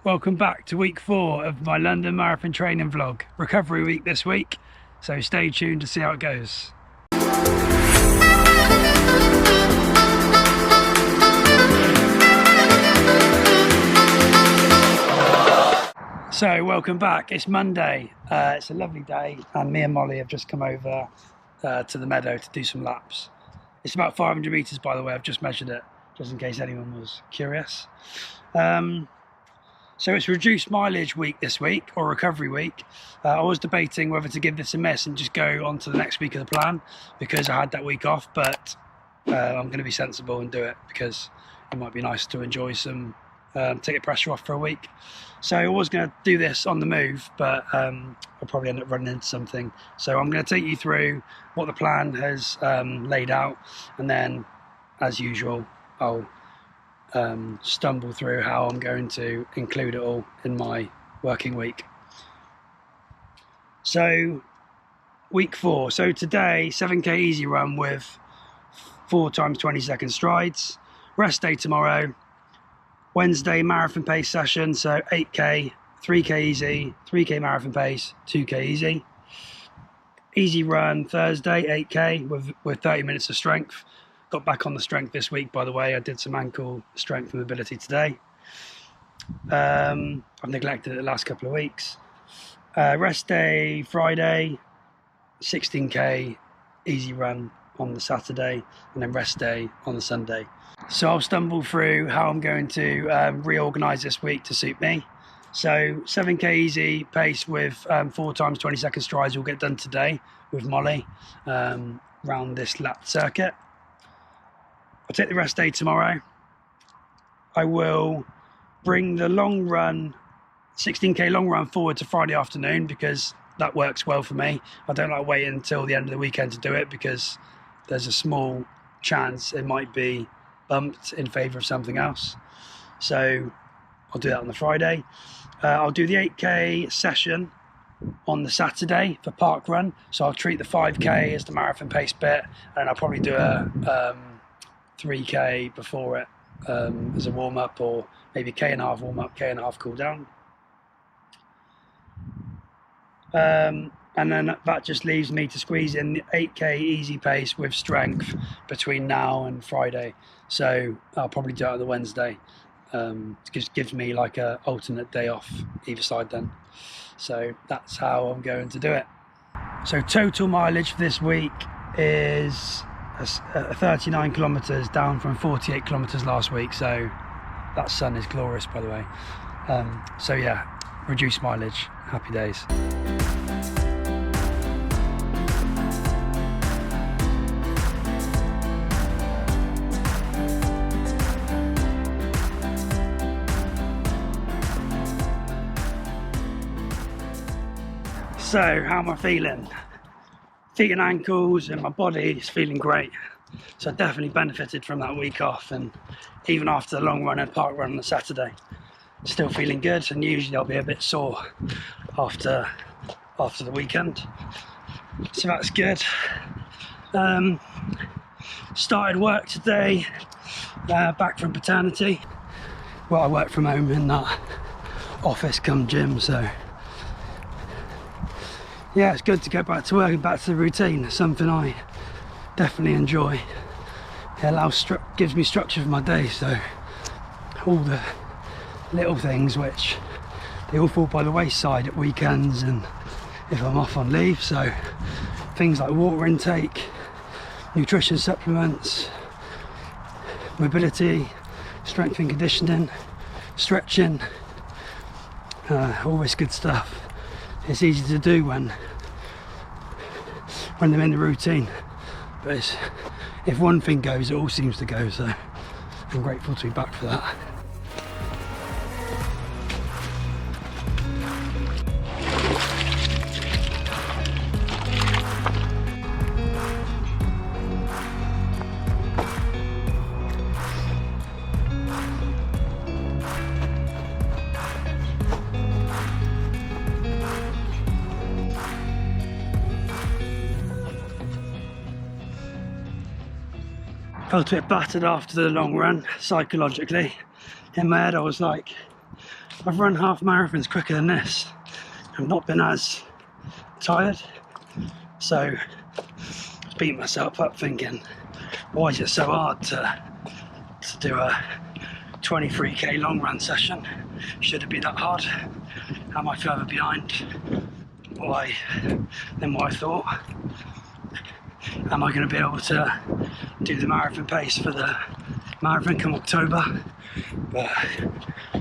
Welcome back to week 4 of my London Marathon training vlog. Recovery week this week, so stay tuned to see how it goes. So welcome back, it's Monday, it's a lovely day and me and Mollie have just come over to the meadow to do some laps. It's about 500 metres by the way, I've just measured it, just in case anyone was curious. So it's reduced mileage week this week, or recovery week. I was debating whether to give this a miss and just go on to the next week of the plan because I had that week off, but I'm going to be sensible and do it because it might be nice to enjoy some ticket pressure off for a week. So I was going to do this on the move, but I'll probably end up running into something. So I'm going to take you through what the plan has laid out, and then, as usual, I'll stumble through how I'm going to include it all in my working week. So week 4, so today 7k easy run with 4 times 20-second strides. Rest day tomorrow. Wednesday marathon pace session, so 8k, 3k easy, 3k marathon pace, 2k easy. Easy run Thursday, 8k with 30 minutes of strength. Got back on the strength this week, by the way. I did some ankle strength and mobility today. I've neglected it the last couple of weeks. Rest day Friday, 16k easy run on the Saturday, and then rest day on the Sunday. So I'll stumble through how I'm going to reorganise this week to suit me. So 7k easy pace with 4 times 20-second strides will get done today with Mollie around this lap circuit. I'll take the rest day tomorrow. I will bring the long run, 16k long run forward to Friday afternoon because that works well for me. I don't like waiting until the end of the weekend to do it because there's a small chance it might be bumped in favour of something else. So I'll do that on the Friday. I'll do the 8k session on the Saturday for parkrun. So I'll treat the 5k as the marathon pace bit, and I'll probably do a 3k before it as a warm-up, or maybe k and a half warm-up, k and a half cool down. And then that just leaves me to squeeze in the 8k easy pace with strength between now and Friday. So I'll probably do it on the Wednesday. It just gives me like a alternate day off either side then. So that's how I'm going to do it. So total mileage for this week is 39 kilometres down from 48 kilometres last week, so that sun is glorious by the way. So yeah, reduced mileage, happy days. So how am I feeling? Feet and ankles and my body is feeling great, so I definitely benefited from that week off, and even after the long run and park run on the Saturday, still feeling good. And usually I'll be a bit sore after the weekend, so that's good. Started work today, back from paternity. Well, I work from home in that office come gym, so yeah, it's good to get back to work and back to the routine. It's something I definitely enjoy. It gives me structure for my day, so all the little things which they all fall by the wayside at weekends and if I'm off on leave. So things like water intake, nutrition supplements, mobility, strength and conditioning, stretching, all this good stuff. It's easy to do when they're in the routine, but if one thing goes, it all seems to go, so I'm grateful to be back for that. Felt a bit battered after the long run, psychologically. In my head I was like, I've run half marathons quicker than this. I've not been as tired, so I was beating myself up thinking, why is it so hard to do a 23k long run session? Should it be that hard? Am I further behind than what I thought? Am I going to be able to do the marathon pace for the marathon come October? But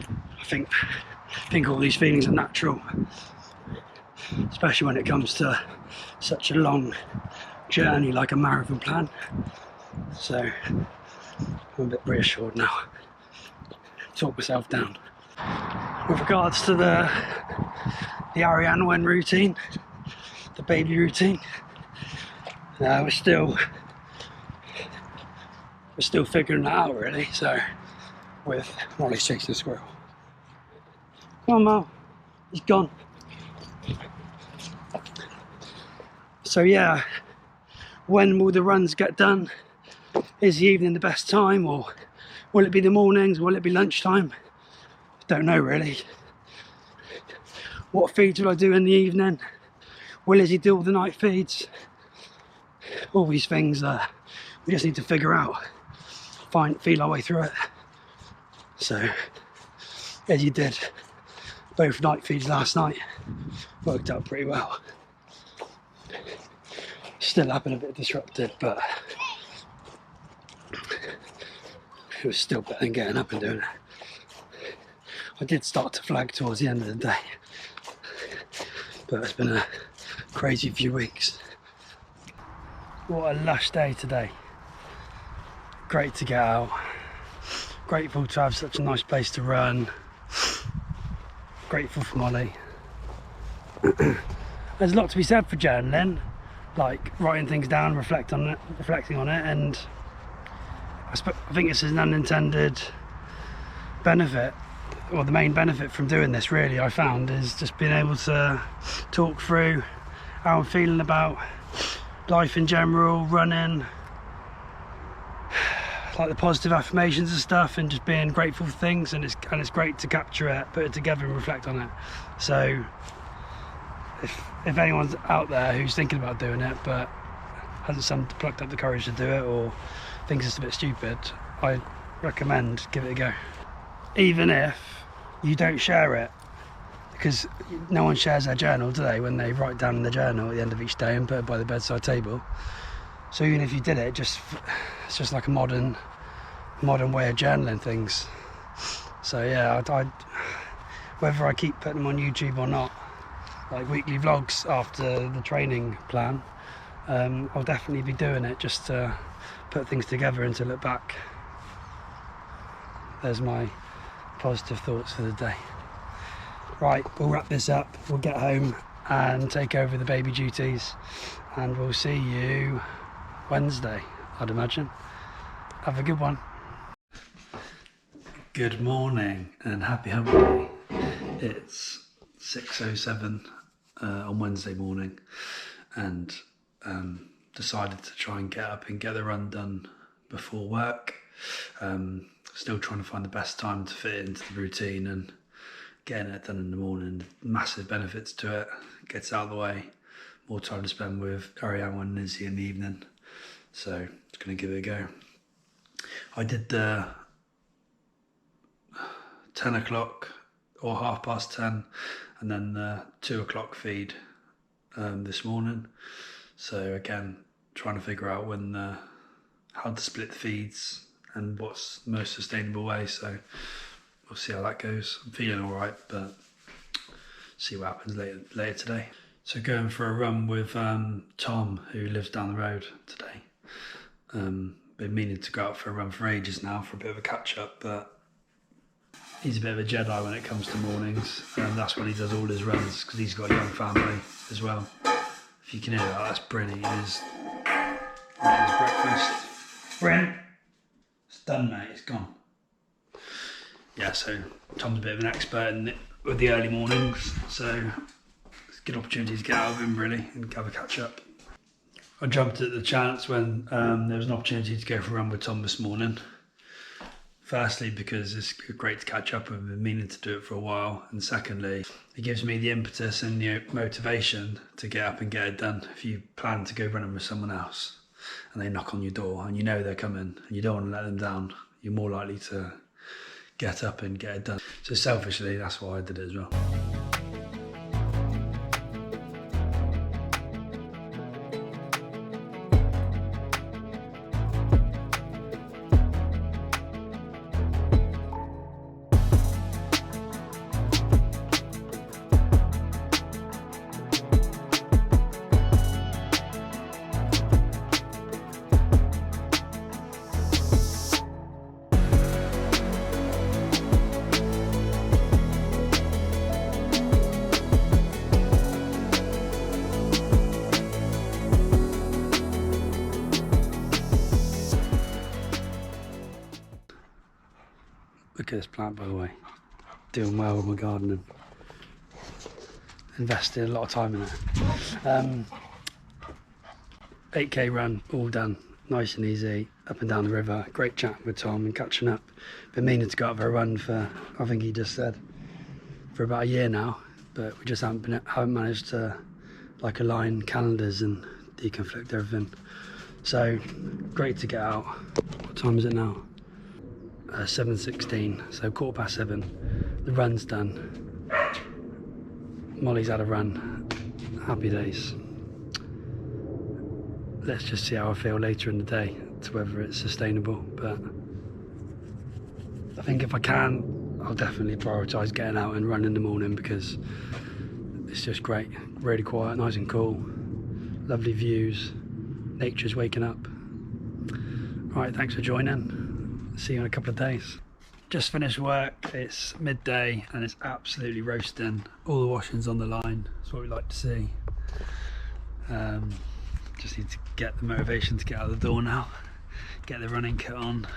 I think all these feelings are natural, especially when it comes to such a long journey like a marathon plan. So I'm a bit reassured now. Talk myself down. With regards to the Ariane Wen routine, the baby routine, we're still figuring that out really. So with Mollie's chasing the squirrel. Come on, Mal, he's gone. So yeah, when will the runs get done? Is the evening the best time, or will it be the mornings? Will it be lunchtime? Don't know really. What feeds will I do in the evening? Will Izzy do all the night feeds? All these things we just need to figure out, feel our way through it. So Izzy did both night feeds last night, worked out pretty well. Still have been a bit disrupted, but it was still better than getting up and doing it. I did start to flag towards the end of the day, but it's been a crazy few weeks. What a lush day today. Great to get out. Grateful to have such a nice place to run. Grateful for Mollie. There's a lot to be said for journaling, like writing things down, reflecting on it, and I think it's an unintended benefit, or the main benefit from doing this really, I found, is just being able to talk through how I'm feeling about life in general, running, like the positive affirmations and stuff, and just being grateful for things, and it's great to capture it, put it together and reflect on it. So if anyone's out there who's thinking about doing it but hasn't plucked up the courage to do it, or thinks it's a bit stupid, I recommend give it a go. Even if you don't share it, because no one shares their journal, do they, when they write down in the journal at the end of each day and put it by the bedside table. So even if you did it, it's just like a modern way of journaling things. So yeah, whether I keep putting them on YouTube or not, like weekly vlogs after the training plan, I'll definitely be doing it just to put things together and to look back. There's my positive thoughts for the day. Right, we'll wrap this up, we'll get home and take over the baby duties, and we'll see you Wednesday, I'd imagine. Have a good one. Good morning and happy hump day. It's 6:07 on Wednesday morning, and decided to try and get up and get the run done before work. Still trying to find the best time to fit into the routine, and getting it done in the morning, massive benefits to it. Gets out of the way, more time to spend with Ariane and Izzy in the evening. So just going to give it a go. I did the 10 o'clock or 10:30, and then the 2 o'clock feed this morning. So again, trying to figure out how to split the feeds and what's the most sustainable way. So we'll see how that goes. I'm feeling all right, but see what happens later today. So going for a run with Tom, who lives down the road today. Been meaning to go out for a run for ages now for a bit of a catch up, but he's a bit of a Jedi when it comes to mornings, and that's when he does all his runs, because he's got a young family as well. If you can hear that, that's Bryn. He's eating his breakfast. Bryn, it's done, mate. It's gone. Yeah, so Tom's a bit of an expert with the early mornings, so it's a good opportunity to get out of him really and have a catch up. I jumped at the chance when there was an opportunity to go for a run with Tom this morning. Firstly, because it's great to catch up with, I've been meaning to do it for a while, and secondly, it gives me the impetus and motivation to get up and get it done. If you plan to go running with someone else and they knock on your door and you know they're coming and you don't want to let them down, you're more likely to get up and get it done. So selfishly, that's why I did it as well. Look at this plant, by the way. Doing well with my gardening. Invested a lot of time in it. 8k run, all done. Nice and easy, up and down the river. Great chatting with Tom and catching up. Been meaning to go out for a run for, I think he just said, for about a year now. But we just haven't managed to like align calendars and deconflict everything. So great to get out. What time is it now? 7:16, so 7:15. The run's done. Mollie's had a run. Happy days. Let's just see how I feel later in the day to whether it's sustainable, but I think if I can, I'll definitely prioritise getting out and running in the morning because it's just great. Really quiet, nice and cool, lovely views, nature's waking up. Right, thanks for joining. See you in a couple of days. Just finished work, it's midday and it's absolutely roasting. All the washing's on the line, that's what we like to see. Just need to get the motivation to get out of the door now. Get the running kit on.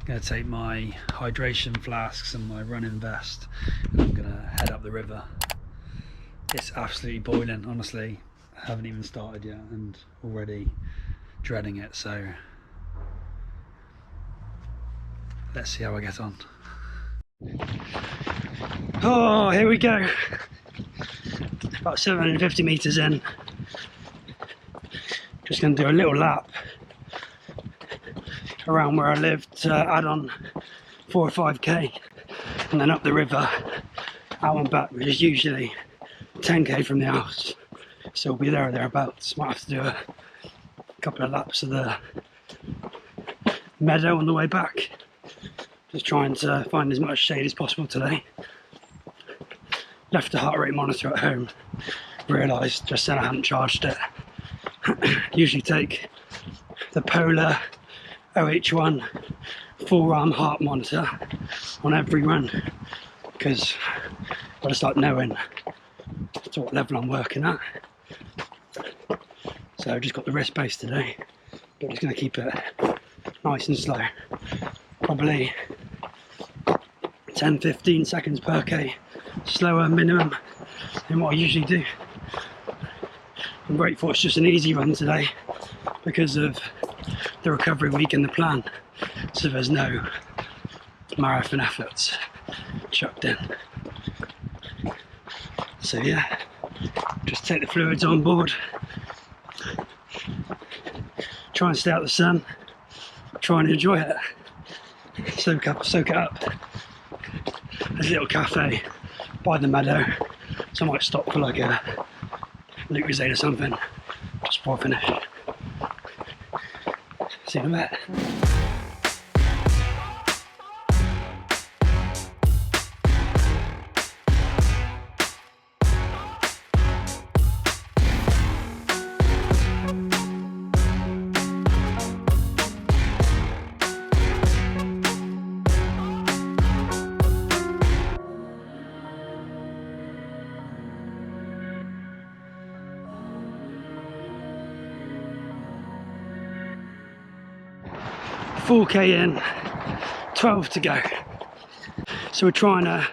I'm gonna take my hydration flasks and my running vest and I'm gonna head up the river. It's absolutely boiling, honestly. I haven't even started yet and already dreading it, so let's see how I get on. Oh, here we go. About 750 metres in. Just going to do a little lap around where I live to add on 4 or 5k and then up the river, out and back, which is usually 10k from the house. So we'll be there or thereabouts. Might have to do a couple of laps of the meadow on the way back. Just trying to find as much shade as possible today. Left the heart rate monitor at home. Realised just then I hadn't charged it. Usually take the Polar OH1 4-arm heart monitor on every run because I've got to start knowing to what level I'm working at. So I've just got the wrist base today, but just going to keep it nice and slow. Probably 10-15 seconds per k slower minimum than what I usually do. I'm grateful it's just an easy run today because of the recovery week in the plan, so there's no marathon efforts chucked in. So yeah, just take the fluids on board, try and stay out of the sun, try and enjoy it. Soak it up. There's a little cafe by the meadow, so I might stop for like a Lucozade or something just before I finish. See you in a bit. 4k in, 12 to go. So we're trying to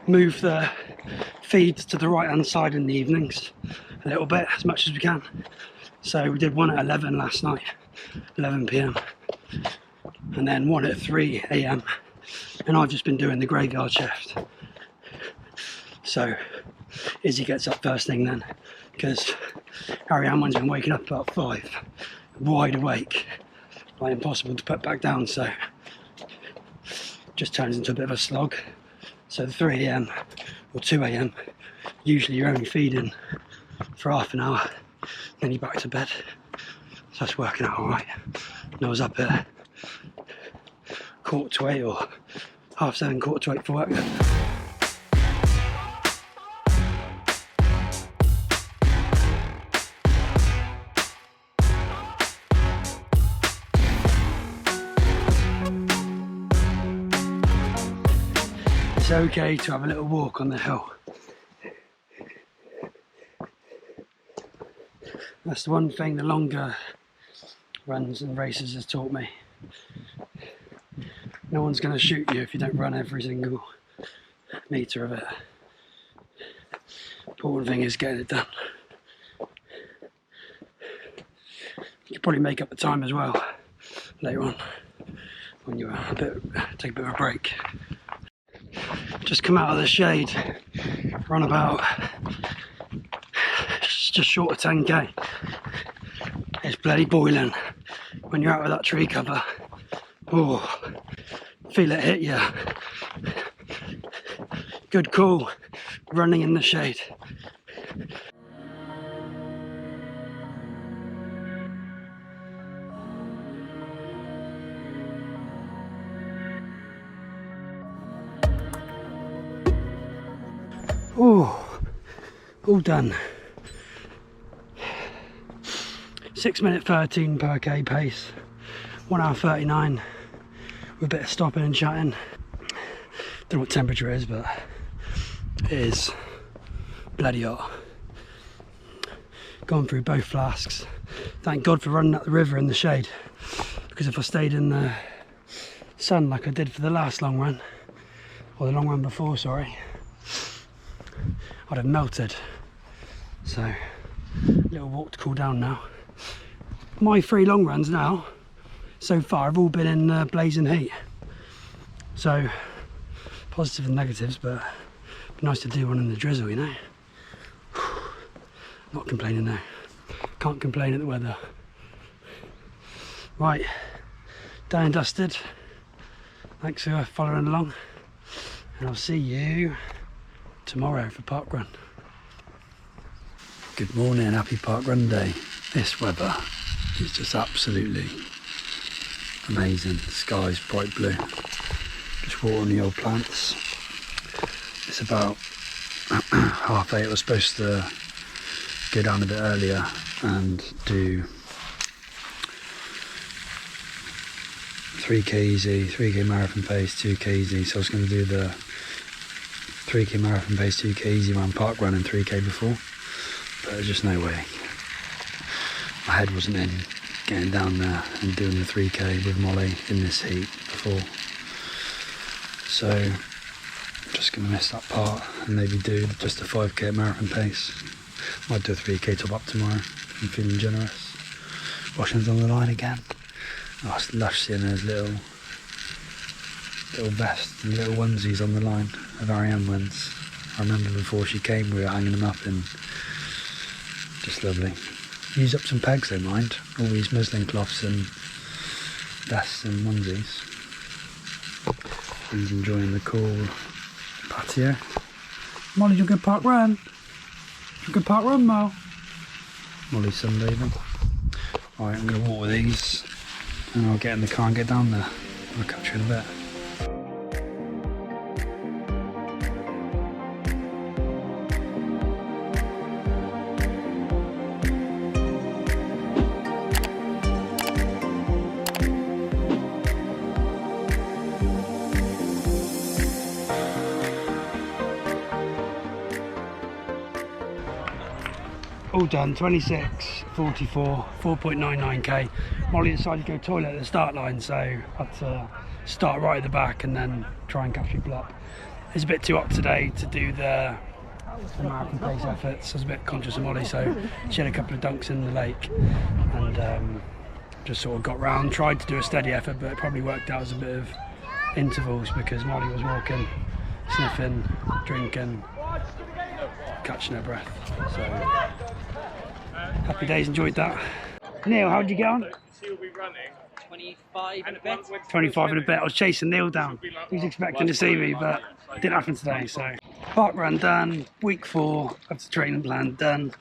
move the feeds to the right hand side in the evenings a little bit, as much as we can. So we did one at 11 last night, 11 p.m. and then one at 3 AM, and I've just been doing the graveyard shift. So Izzy gets up first thing then, because Ariane's been waking up about 5, wide awake, like impossible to put back down, so just turns into a bit of a slog. So the 3 AM or 2 AM, usually you're only feeding for half an hour, then you're back to bed. So that's working out alright. And I was up at 6:45 or 7:30, 7:45 for work then. It's okay to have a little walk on the hill. That's the one thing the longer runs and races has taught me. No one's going to shoot you if you don't run every single metre of it. Important thing is getting it done. You can probably make up the time as well later on when you take a bit of a break. Just come out of the shade, run about just short of 10k. It's bloody boiling when you're out of that tree cover. Oh, feel it hit you. Good call, running in the shade. Oh, all done. 6:13 per k pace, 1:39 with a bit of stopping and chatting. Don't know what temperature it is, but it is bloody hot. Gone through both flasks. Thank God for running up the river in the shade, because if I stayed in the sun like I did for the last long run, or the long run before, sorry, I'd have melted. So, little walk to cool down now. My 3 long runs now, so far, have all been in blazing heat. So, positives and negatives, but it'd be nice to do one in the drizzle, you know. Not complaining though. Can't complain at the weather. Right, done and dusted. Thanks for following along, and I'll see you tomorrow for parkrun. Good morning, happy parkrun day. This weather is just absolutely amazing. The sky's bright blue. Just watering the old plants. It's about 8:30. I was supposed to go down a bit earlier and do 3k easy, 3k marathon pace, 2k easy. So I was going to do the 3k marathon pace, 2k easy run, parkrun and 3k before, but there's just no way. My head wasn't in getting down there and doing the 3k with Mollie in this heat before. So I'm just going to miss that part and maybe do just a 5k at marathon pace. Might do a 3k top up tomorrow. I'm feeling generous. Washington's on the line again. Oh, it's lush seeing those little vests and little onesies on the line of Ariane ones. I remember before she came we were hanging them up, and just lovely. Use up some pegs, don't mind. All these muslin cloths and vests and onesies. And enjoying the cool patio. Mollie, you a good park run? You good park run, Mo? Mollie's sunbathing. Alright, I'm going to walk with these and I'll get in the car and get down there. I'll catch you in a bit. All done, 26:44, 4.99k. Mollie decided to go toilet at the start line, so I had to start right at the back and then try and catch people up. It's a bit too hot today to do the marathon pace efforts. I was a bit conscious of Mollie, so she had a couple of dunks in the lake, and just sort of got round, tried to do a steady effort, but it probably worked out as a bit of intervals because Mollie was walking, sniffing, drinking, catching her breath. So happy days, enjoyed that. Neil, how did you get on? 25 and a bit. 25 and a bit. I was chasing Neil down. He was expecting to see me, but it didn't happen today. So park run done, week 4 of the training plan done.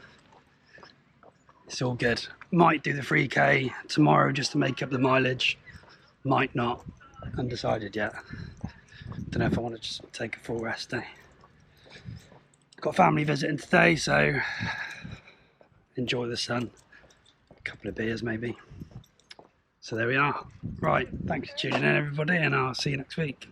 It's all good. Might do the 3K tomorrow just to make up the mileage. Might not. Undecided yet. Don't know if I want to just take a full rest day. Got family visiting today, so enjoy the sun. A couple of beers maybe. So there we are. Right, thanks for tuning in everybody, and I'll see you next week.